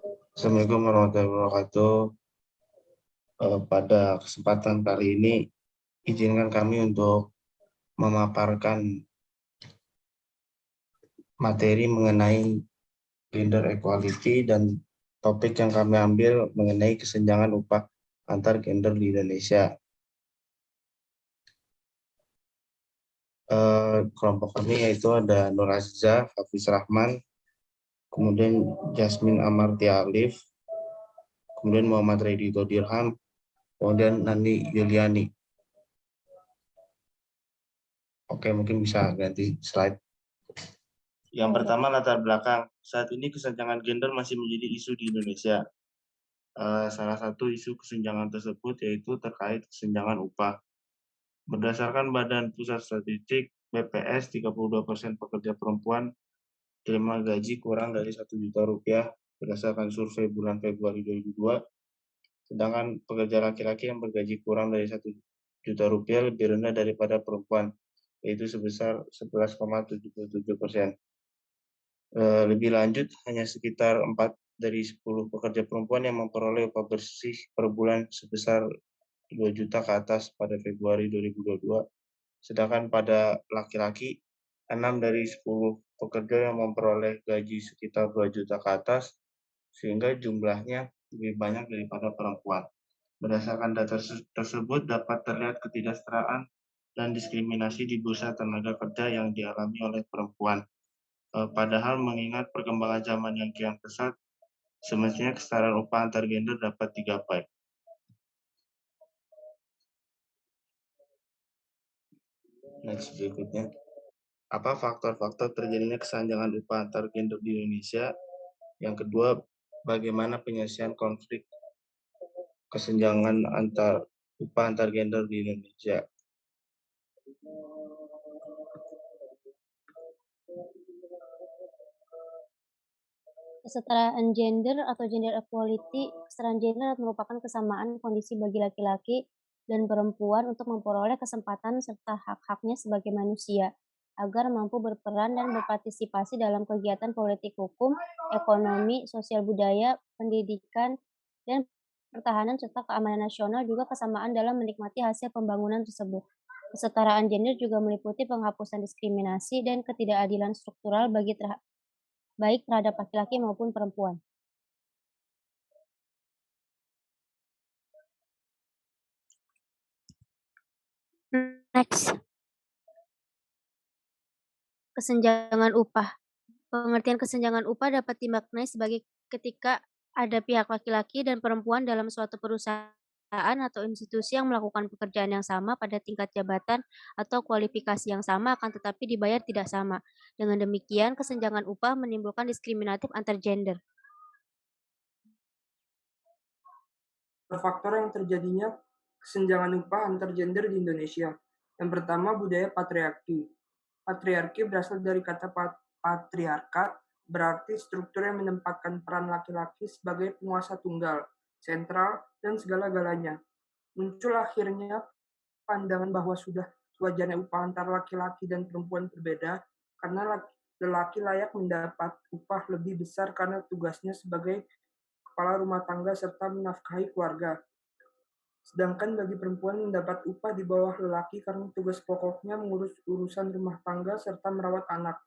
Assalamualaikum warahmatullahi wabarakatuh. Pada kesempatan kali ini, izinkan kami untuk memaparkan materi mengenai gender equality dan topik yang kami ambil mengenai kesenjangan upah antar gender di Indonesia. Kelompok kami yaitu ada Nur Azza, Hafiz Rahman, kemudian Jasmine Amartia Alif, kemudian Muhammad Redito Dirham, kemudian Nani Yuliani. Oke, mungkin bisa ganti slide. Yang pertama, latar belakang. Saat ini kesenjangan gender masih menjadi isu di Indonesia. Salah satu isu kesenjangan tersebut yaitu terkait kesenjangan upah. Berdasarkan Badan Pusat Statistik BPS, 32% pekerja perempuan terima gaji kurang dari 1 juta rupiah berdasarkan survei bulan Februari 2002. Sedangkan pekerja laki-laki yang bergaji kurang dari 1 juta rupiah lebih rendah daripada perempuan, yaitu sebesar 11,77%. Lebih lanjut, hanya sekitar 4 dari 10 pekerja perempuan yang memperoleh upah bersih per bulan sebesar 2 juta ke atas pada Februari 2022. Sedangkan pada laki-laki, 6 dari 10 pekerja yang memperoleh gaji sekitar 2 juta ke atas, sehingga jumlahnya lebih banyak daripada perempuan. Berdasarkan data tersebut dapat terlihat ketidaksetaraan dan diskriminasi di bursa tenaga kerja yang dialami oleh perempuan. Padahal mengingat perkembangan zaman yang kian pesat, semestinya kesetaraan upah antar gender dapat digapai. Next berikutnya. Apa faktor-faktor terjadinya kesenjangan upah antar gender di Indonesia? Yang kedua, bagaimana penyelesaian konflik kesenjangan upah antar gender di Indonesia? Kesetaraan gender atau gender equality, kesetaraan gender merupakan kesamaan kondisi bagi laki-laki dan perempuan untuk memperoleh kesempatan serta hak-haknya sebagai manusia, agar mampu berperan dan berpartisipasi dalam kegiatan politik, hukum, ekonomi, sosial budaya, pendidikan, dan pertahanan serta keamanan nasional, juga kesamaan dalam menikmati hasil pembangunan tersebut. Kesetaraan gender juga meliputi penghapusan diskriminasi dan ketidakadilan struktural baik terhadap laki-laki maupun perempuan. Next. Kesenjangan upah. Pengertian kesenjangan upah dapat dimaknai sebagai ketika ada pihak laki-laki dan perempuan dalam suatu perusahaan atau institusi yang melakukan pekerjaan yang sama pada tingkat jabatan atau kualifikasi yang sama, akan tetapi dibayar tidak sama. Dengan demikian, kesenjangan upah menimbulkan diskriminatif antar gender. Faktor yang terjadinya kesenjangan upah antar gender di Indonesia. Yang pertama, budaya patriarki. Patriarki berasal dari kata patriarkat, berarti struktur yang menempatkan peran laki-laki sebagai penguasa tunggal, sentral, dan segala-galanya. Muncul akhirnya pandangan bahwa sudah sewajarnya upah antar laki-laki dan perempuan berbeda, karena lelaki layak mendapat upah lebih besar karena tugasnya sebagai kepala rumah tangga serta menafkahi keluarga. Sedangkan bagi perempuan mendapat upah di bawah lelaki karena tugas pokoknya mengurus urusan rumah tangga serta merawat anak.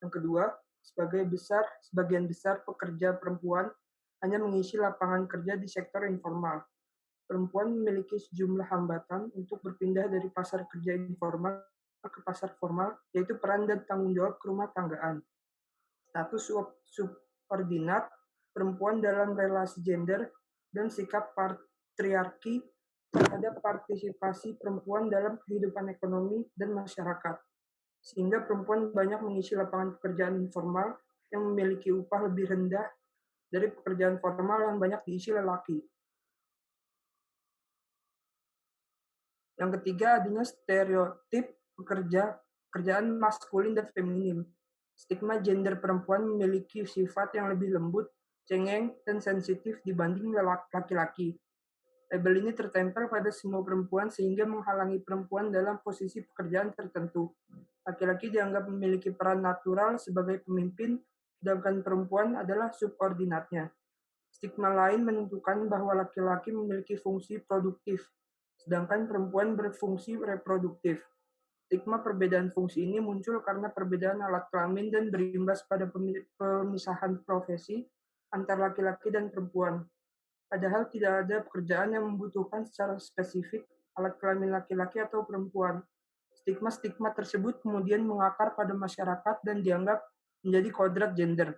Yang kedua, sebagian besar pekerja perempuan hanya mengisi lapangan kerja di sektor informal. Perempuan memiliki sejumlah hambatan untuk berpindah dari pasar kerja informal ke pasar formal, yaitu peran dan tanggung jawab kerumah tanggaan. Status subordinat perempuan dalam relasi gender dan sikap patriarki terhadap partisipasi perempuan dalam kehidupan ekonomi dan masyarakat. Sehingga perempuan banyak mengisi lapangan pekerjaan informal yang memiliki upah lebih rendah dari pekerjaan formal yang banyak diisi lelaki. Yang ketiga, adanya stereotip pekerjaan maskulin dan feminin. Stigma gender perempuan memiliki sifat yang lebih lembut, cengeng, dan sensitif dibanding laki-laki. Label ini tertempel pada semua perempuan sehingga menghalangi perempuan dalam posisi pekerjaan tertentu. Laki-laki dianggap memiliki peran natural sebagai pemimpin, sedangkan perempuan adalah subordinatnya. Stigma lain menentukan bahwa laki-laki memiliki fungsi produktif, sedangkan perempuan berfungsi reproduktif. Stigma perbedaan fungsi ini muncul karena perbedaan alat kelamin dan berimbas pada pemisahan profesi antar laki-laki dan perempuan. Padahal tidak ada pekerjaan yang membutuhkan secara spesifik alat kelamin laki-laki atau perempuan. Stigma-stigma tersebut kemudian mengakar pada masyarakat dan dianggap menjadi kodrat gender.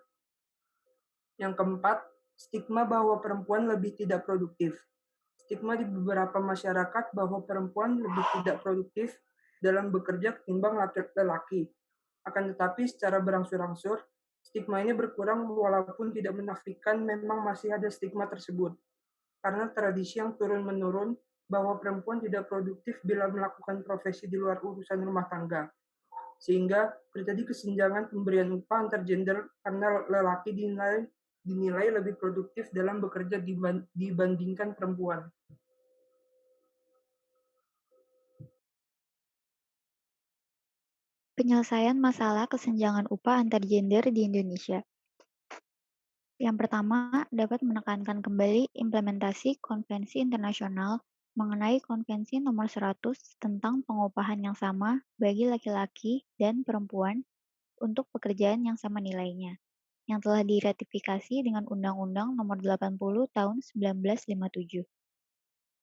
Yang keempat, stigma bahwa perempuan lebih tidak produktif. Stigma di beberapa masyarakat bahwa perempuan lebih tidak produktif dalam bekerja ketimbang laki-laki. Akan tetapi secara berangsur-angsur, stigma ini berkurang walaupun tidak menafikan memang masih ada stigma tersebut. Karena tradisi yang turun-menurun bahwa perempuan tidak produktif bila melakukan profesi di luar urusan rumah tangga. Sehingga terjadi kesenjangan pemberian upah antar gender karena lelaki dinilai lebih produktif dalam bekerja dibandingkan perempuan. Penyelesaian masalah kesenjangan upah antar gender di Indonesia. Yang pertama, dapat menekankan kembali implementasi konvensi internasional mengenai Konvensi Nomor 100 tentang pengupahan yang sama bagi laki-laki dan perempuan untuk pekerjaan yang sama nilainya, yang telah diratifikasi dengan Undang-Undang Nomor 80 Tahun 1957,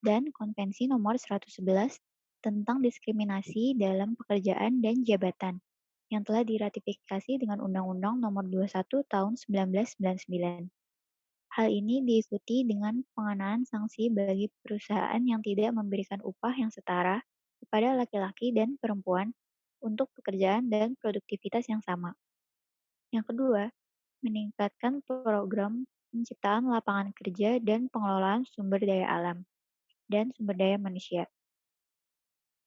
dan Konvensi Nomor 111 tentang diskriminasi dalam pekerjaan dan jabatan, yang telah diratifikasi dengan Undang-Undang Nomor 21 Tahun 1999. Hal ini diikuti dengan pengenaan sanksi bagi perusahaan yang tidak memberikan upah yang setara kepada laki-laki dan perempuan untuk pekerjaan dan produktivitas yang sama. Yang kedua, meningkatkan program penciptaan lapangan kerja dan pengelolaan sumber daya alam dan sumber daya manusia.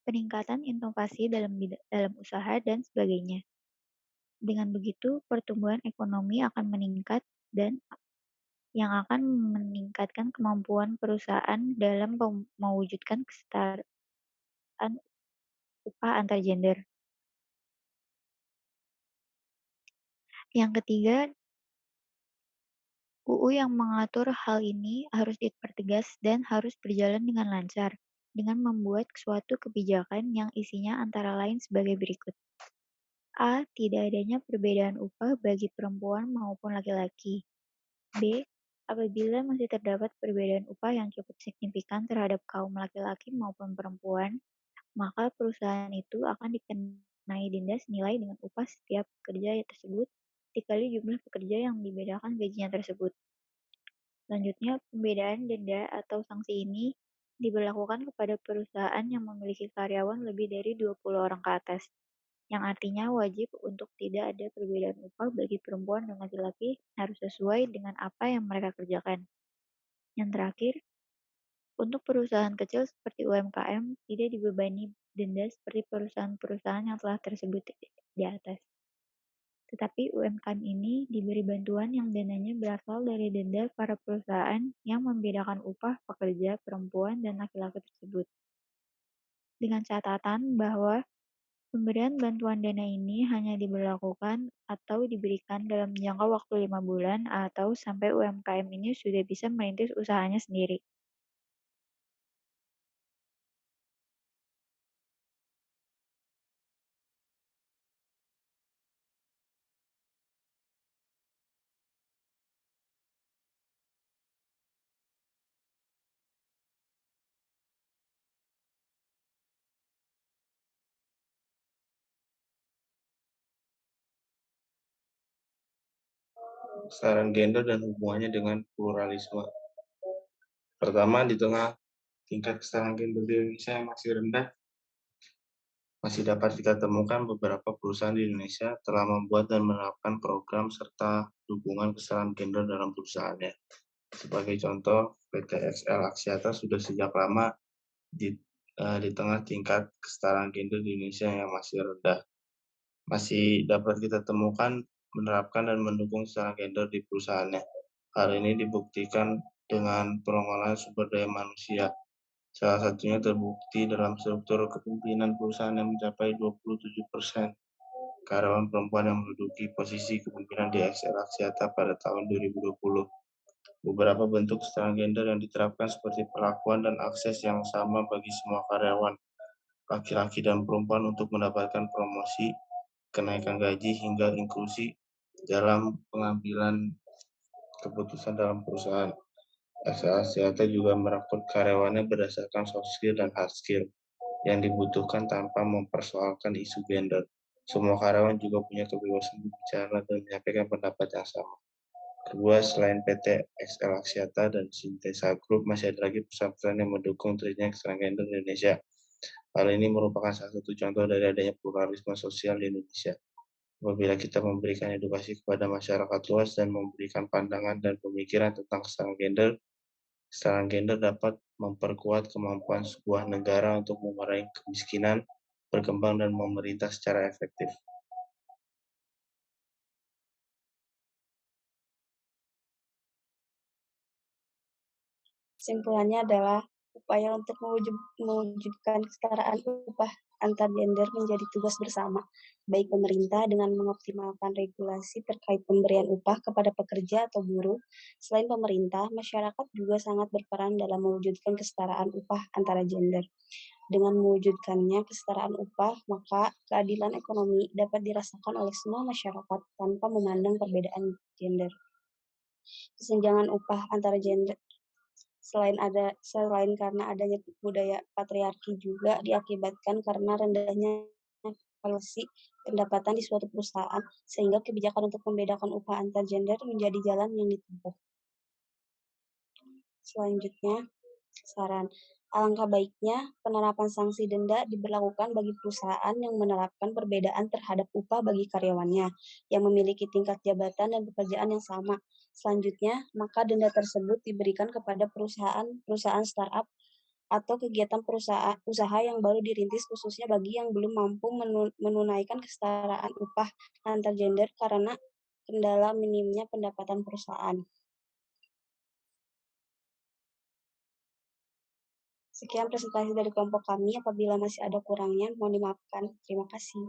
Peningkatan inovasi dalam usaha dan sebagainya. Dengan begitu, pertumbuhan ekonomi akan meningkat dan yang akan meningkatkan kemampuan perusahaan dalam mewujudkan kesetaraan upah antar gender. Yang ketiga, UU yang mengatur hal ini harus dipertegas dan harus berjalan dengan lancar, dengan membuat suatu kebijakan yang isinya antara lain sebagai berikut. A. Tidak adanya perbedaan upah bagi perempuan maupun laki-laki. B. Apabila masih terdapat perbedaan upah yang cukup signifikan terhadap kaum laki-laki maupun perempuan, maka perusahaan itu akan dikenai denda senilai dengan upah setiap pekerja tersebut dikali jumlah pekerja yang dibedakan gajinya tersebut. Selanjutnya, pembedaan denda atau sanksi ini diberlakukan kepada perusahaan yang memiliki karyawan lebih dari 20 orang ke atas, yang artinya wajib untuk tidak ada perbedaan upah bagi perempuan dan laki-laki harus sesuai dengan apa yang mereka kerjakan. Yang terakhir, untuk perusahaan kecil seperti UMKM tidak dibebani denda seperti perusahaan-perusahaan yang telah tersebut di atas. Tetapi UMKM ini diberi bantuan yang dananya berasal dari denda para perusahaan yang membedakan upah pekerja perempuan dan laki-laki tersebut. Dengan catatan bahwa pemberian bantuan dana ini hanya diberlakukan atau diberikan dalam jangka waktu 5 bulan atau sampai UMKM ini sudah bisa merintis usahanya sendiri. Kesetaraan gender dan hubungannya dengan pluralisme. Pertama, di tengah tingkat kesetaraan gender di Indonesia yang masih rendah, masih dapat kita temukan beberapa perusahaan di Indonesia telah membuat dan menerapkan program serta dukungan kesetaraan gender dalam perusahaannya. Sebagai contoh, PT XL Axiata sudah sejak lama di tengah tingkat kesetaraan gender di Indonesia yang masih rendah. Masih dapat kita temukan menerapkan dan mendukung kesetaraan gender di perusahaannya. Hal ini dibuktikan dengan pengembangan sumber daya manusia. Salah satunya terbukti dalam struktur kepemimpinan perusahaan yang mencapai 27% karyawan perempuan yang menduduki posisi kepemimpinan di XL Axiata pada tahun 2020. Beberapa bentuk kesetaraan gender yang diterapkan seperti perlakuan dan akses yang sama bagi semua karyawan, laki-laki dan perempuan untuk mendapatkan promosi, kenaikan gaji, hingga inklusi dalam pengambilan keputusan dalam perusahaan. SLCAT juga merekrut karyawannya berdasarkan soft skill dan hard skill yang dibutuhkan tanpa mempersoalkan isu gender. Semua karyawan juga punya kebebasan berbicara dan menyampaikan pendapat yang sama. Kedua, selain PT XL Axiata dan Sintesa Group, masih ada lagi perusahaan-perusahaan yang mendukung terjadinya kesetaraan gender di Indonesia. Hal ini merupakan salah satu contoh dari adanya pluralisme sosial di Indonesia. Apabila kita memberikan edukasi kepada masyarakat luas dan memberikan pandangan dan pemikiran tentang kesetaraan gender dapat memperkuat kemampuan sebuah negara untuk memerangi kemiskinan, berkembang, dan memerintah secara efektif. Kesimpulannya adalah upaya untuk mewujudkan kesetaraan upah antar gender menjadi tugas bersama, baik pemerintah dengan mengoptimalkan regulasi terkait pemberian upah kepada pekerja atau buruh. Selain pemerintah, masyarakat juga sangat berperan dalam mewujudkan kesetaraan upah antara gender. Dengan mewujudkannya kesetaraan upah, maka keadilan ekonomi dapat dirasakan oleh semua masyarakat tanpa memandang perbedaan gender. Kesenjangan upah antara gender selain karena adanya budaya patriarki juga diakibatkan karena rendahnya valuasi pendapatan di suatu perusahaan, sehingga kebijakan untuk membedakan upah antar gender menjadi jalan yang ditempuh. Selanjutnya, saran. Alangkah baiknya penerapan sanksi denda diberlakukan bagi perusahaan yang menerapkan perbedaan terhadap upah bagi karyawannya yang memiliki tingkat jabatan dan pekerjaan yang sama. Selanjutnya, maka denda tersebut diberikan kepada perusahaan startup atau kegiatan usaha yang baru dirintis, khususnya bagi yang belum mampu menunaikan kesetaraan upah antar gender karena kendala minimnya pendapatan perusahaan. Sekian presentasi dari kelompok kami. Apabila masih ada kurangnya, mohon dimaafkan. Terima kasih.